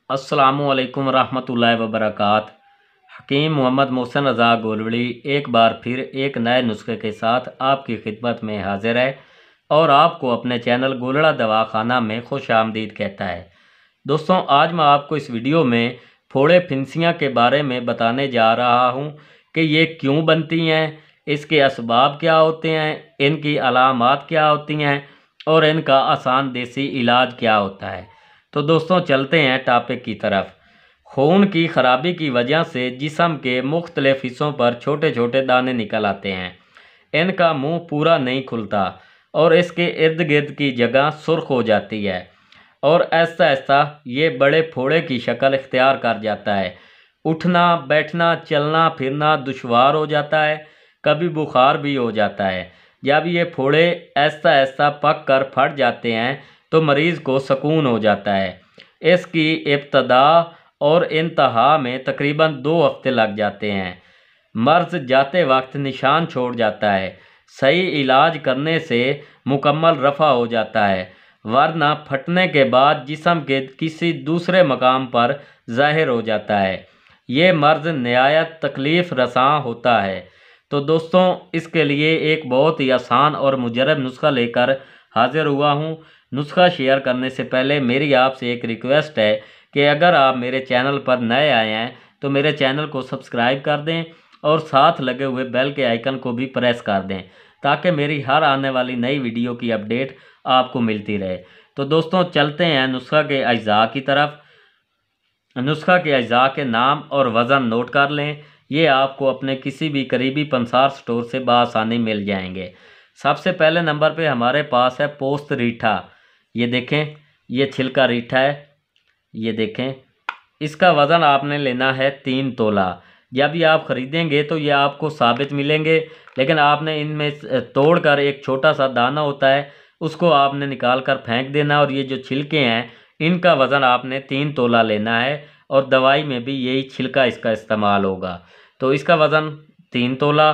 अस्सलामुअलैकुम रहमतुल्लाहि वबरकात। हकीम मोहम्मद मोहसिन रज़ा गोलवली एक बार फिर एक नए नुस्खे के साथ आपकी खिदमत में हाजिर है और आपको अपने चैनल गोलड़ा दवाखाना में खुश आमदीद कहता है। दोस्तों, आज मैं आपको इस वीडियो में फोड़े फिंसियाँ के बारे में बताने जा रहा हूँ कि ये क्यों बनती हैं, इसके असबाब क्या होते हैं, इनकी अलामात क्या होती हैं और इनका आसान देसी इलाज क्या होता है। तो दोस्तों, चलते हैं टॉपिक की तरफ। खून की खराबी की वजह से जिस्म के मुख्तलिफ हिस्सों पर छोटे छोटे दाने निकल आते हैं। इनका मुंह पूरा नहीं खुलता और इसके इर्द गिर्द की जगह सुर्ख हो जाती है और आहिस्ता आहिस्ता ये बड़े फोड़े की शक्ल इख्तियार कर जाता है। उठना बैठना चलना फिरना दुश्वार हो जाता है, कभी बुखार भी हो जाता है। जब ये फोड़े आहिस्ता आहिस्ता पक कर फट जाते हैं तो मरीज़ को सुकून हो जाता है। इसकी इब्तदा और इंतहा में तकरीबन 2 हफ्ते लग जाते हैं। मर्ज जाते वक्त निशान छोड़ जाता है, सही इलाज करने से मुकम्मल रफ़ा हो जाता है, वरना फटने के बाद जिस्म के किसी दूसरे मकाम पर ज़ाहिर हो जाता है। ये मर्ज नहायत तकलीफ़ रसां होता है। तो दोस्तों, इसके लिए एक बहुत ही आसान और मुजरब नुस्खा लेकर हाजिर हुआ हूँ। नुस्खा शेयर करने से पहले मेरी आपसे एक रिक्वेस्ट है कि अगर आप मेरे चैनल पर नए आए हैं तो मेरे चैनल को सब्सक्राइब कर दें और साथ लगे हुए बेल के आइकन को भी प्रेस कर दें ताकि मेरी हर आने वाली नई वीडियो की अपडेट आपको मिलती रहे। तो दोस्तों, चलते हैं नुस्खा के अज्जा की तरफ। नुस्खा के अज्जा के नाम और वज़न नोट कर लें। ये आपको अपने किसी भी करीबी पंसार स्टोर से बआसानी मिल जाएंगे। सबसे पहले नंबर पे हमारे पास है पोस्त रीठा। ये देखें, ये छिलका रीठा है। ये देखें, इसका वज़न आपने लेना है 3 तोला। जब ये आप ख़रीदेंगे तो ये आपको साबित मिलेंगे, लेकिन आपने इनमें तोड़कर एक छोटा सा दाना होता है उसको आपने निकाल कर फेंक देना और ये जो छिलके हैं इनका वज़न आपने 3 तोला लेना है और दवाई में भी यही छिलका इसका इस्तेमाल होगा। तो इसका वज़न 3 तोला।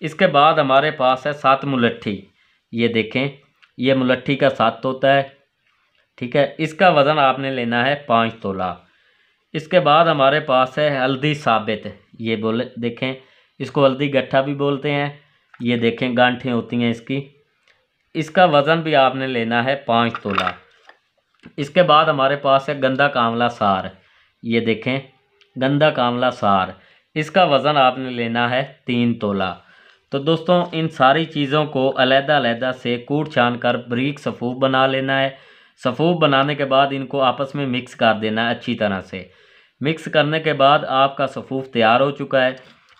इसके बाद हमारे पास है 7 मुलट्ठी। ये देखें, ये मुलट्ठी का 7 होता है, ठीक है। इसका वज़न आपने लेना है 5 तोला। इसके बाद हमारे पास है हल्दी साबित। ये बोले देखें, इसको हल्दी गट्ठा भी बोलते हैं। ये देखें, गांठें होती हैं इसकी। इसका वज़न भी आपने लेना है 5 तोला। इसके बाद हमारे पास है गंदा कांवला सार। ये देखें, गंदा कांवला सार। इसका वज़न आपने लेना है 3 तोला। तो दोस्तों, इन सारी चीज़ों को अलग-अलग से कूट छान कर बारीक सफ़ूफ बना लेना है। सफ़ूफ बनाने के बाद इनको आपस में मिक्स कर देना है अच्छी तरह से। मिक्स करने के बाद आपका सफ़ूफ तैयार हो चुका है।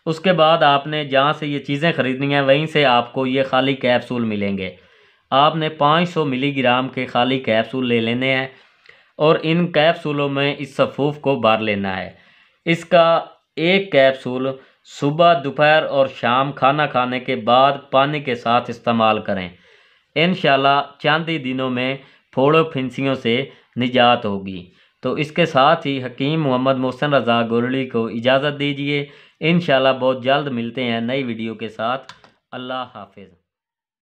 उसके बाद आपने जहाँ से ये चीज़ें ख़रीदनी हैं वहीं से आपको ये खाली कैप्सूल मिलेंगे। आपने 500 मिलीग्राम के खाली कैप्सूल ले लेने हैं और इन कैप्सूलों में इस सफ़ूफ को भर लेना है। इसका एक कैप्सूल सुबह दोपहर और शाम खाना खाने के बाद पानी के साथ इस्तेमाल करें। इंशाल्लाह चंद ही दिनों में फोड़ों फिंसियों से निजात होगी। तो इसके साथ ही हकीम मोहम्मद मोहसिन रज़ा गोलड़ी को इजाज़त दीजिए। इंशाल्लाह बहुत जल्द मिलते हैं नई वीडियो के साथ। अल्लाह हाफिज़।